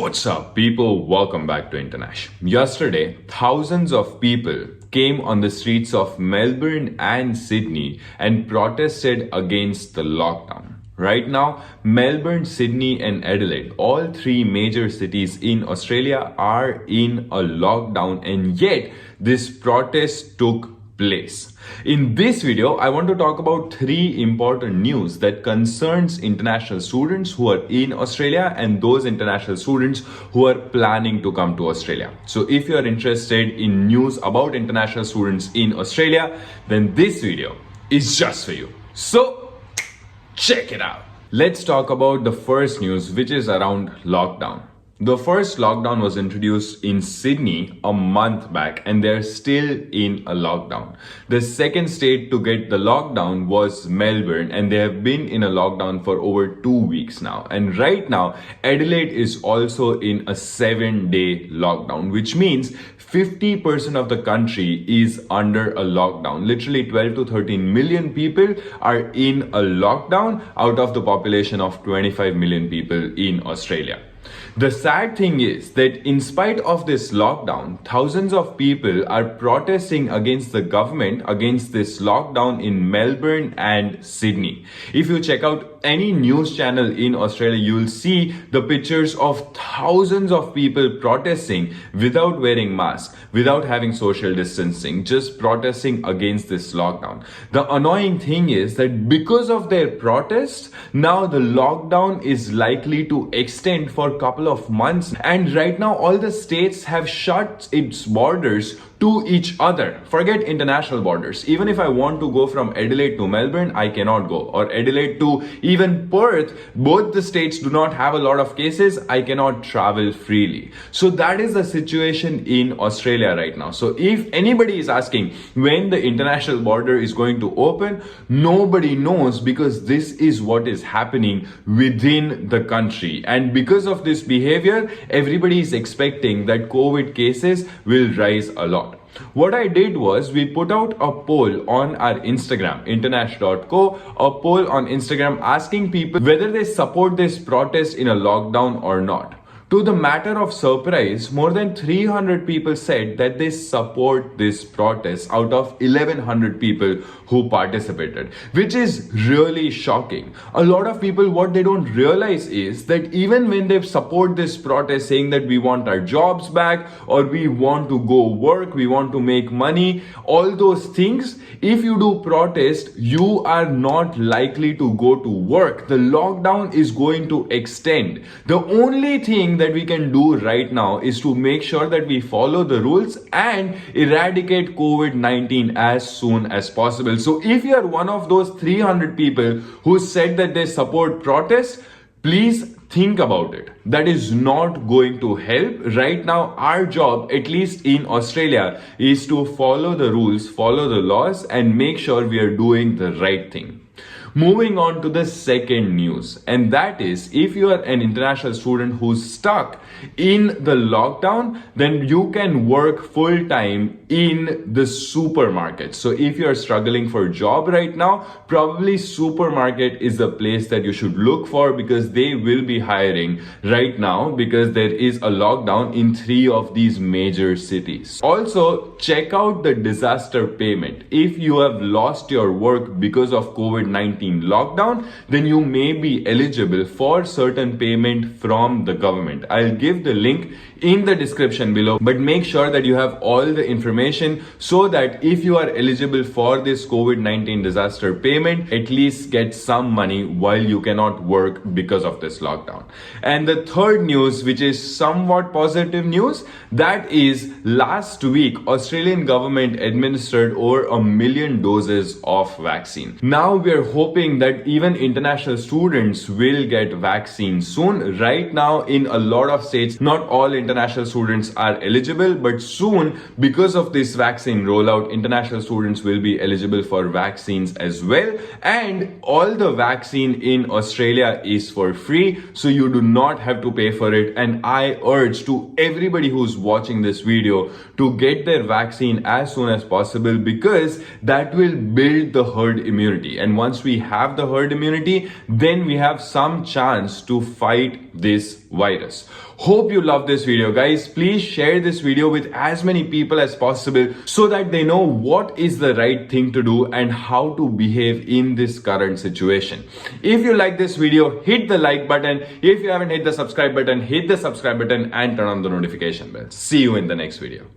What's up, people? Welcome back to Internash. Yesterday, thousands of people came on the streets of Melbourne and Sydney and protested against the lockdown. Right now, Melbourne, Sydney, and Adelaide, all three major cities in Australia, are in a lockdown, and yet this protest took place. In this video, I want to talk about three important news that concerns international students who are in Australia and those international students who are planning to come to Australia. So if you are interested in news about international students in Australia, then this video is just for you. So check it out. Let's talk about the first news, which is around lockdown. The first lockdown was introduced in Sydney a month back, and they're still in a lockdown. The second state to get the lockdown was Melbourne, and they have been in a lockdown for over 2 weeks now. And right now, Adelaide is also in a 7-day lockdown, which means 50% of the country is under a lockdown. Literally 12 to 13 million people are in a lockdown out of the population of 25 million people in Australia. The sad thing is that in spite of this lockdown, thousands of people are protesting against the government, against this lockdown in Melbourne and Sydney. If you check out any news channel in Australia, you'll see the pictures of thousands of people protesting without wearing masks, without having social distancing, just protesting against this lockdown. The annoying thing is that because of their protest, now the lockdown is likely to extend for a couple of months, and right now all the states have shut its borders to each other. Forget international borders. Even if I want to go from Adelaide to Melbourne, I cannot go. Or Adelaide to even Perth, both the states do not have a lot of cases. I cannot travel freely. So that is the situation in Australia right now. So if anybody is asking when the international border is going to open, nobody knows, because this is what is happening within the country. And because of this behavior, everybody is expecting that COVID cases will rise a lot. What I did was we put out a poll on our Instagram, internash.co, a poll on Instagram asking people whether they support this protest in a lockdown or not. To the matter of surprise, more than 300 people said that they support this protest out of 1100 people who participated, which is really shocking. A lot of people, what they don't realize is that even when they support this protest saying that we want our jobs back, or we want to go work, we want to make money, all those things, if you do protest, you are not likely to go to work. The lockdown is going to extend. The only thing that we can do right now is to make sure that we follow the rules and eradicate COVID-19 as soon as possible. So if you are one of those 300 people who said that they support protests, please think about it. That is not going to help. Right now, our job, at least in Australia, is to follow the rules, follow the laws, and make sure we are doing the right thing. Moving on to the second news, and that is, if you are an international student who's stuck in the lockdown, then you can work full time in the supermarket. So if you are struggling for a job right now, probably supermarket is the place that you should look for, because they will be hiring right now because there is a lockdown in 3 of these major cities. Also, check out the disaster payment. If you have lost your work because of COVID-19 lockdown, then you may be eligible for certain payment from the government. I'll give the link in the description below, but make sure that you have all the information so that if you are eligible for this COVID-19 disaster payment, at least get some money while you cannot work because of this lockdown. And the third news, which is somewhat positive news, that is last week Australian government administered over 1 million doses of vaccine. Now we are hoping that even international students will get vaccine soon. Right now in a lot of states, not all international students are eligible, but soon, because of this vaccine rollout, international students will be eligible for vaccines as well. And all the vaccine in Australia is for free, so you do not have to pay for it. And I urge to everybody who's watching this video to get their vaccine as soon as possible, because that will build the herd immunity. And once we have the herd immunity, then we have some chance to fight this virus. Hope you love this video, guys. Please share this video with as many people as possible so that they know what is the right thing to do and how to behave in this current situation. If you like this video, hit the like button. If you haven't hit the subscribe button, hit the subscribe button and turn on the notification bell. See you in the next video.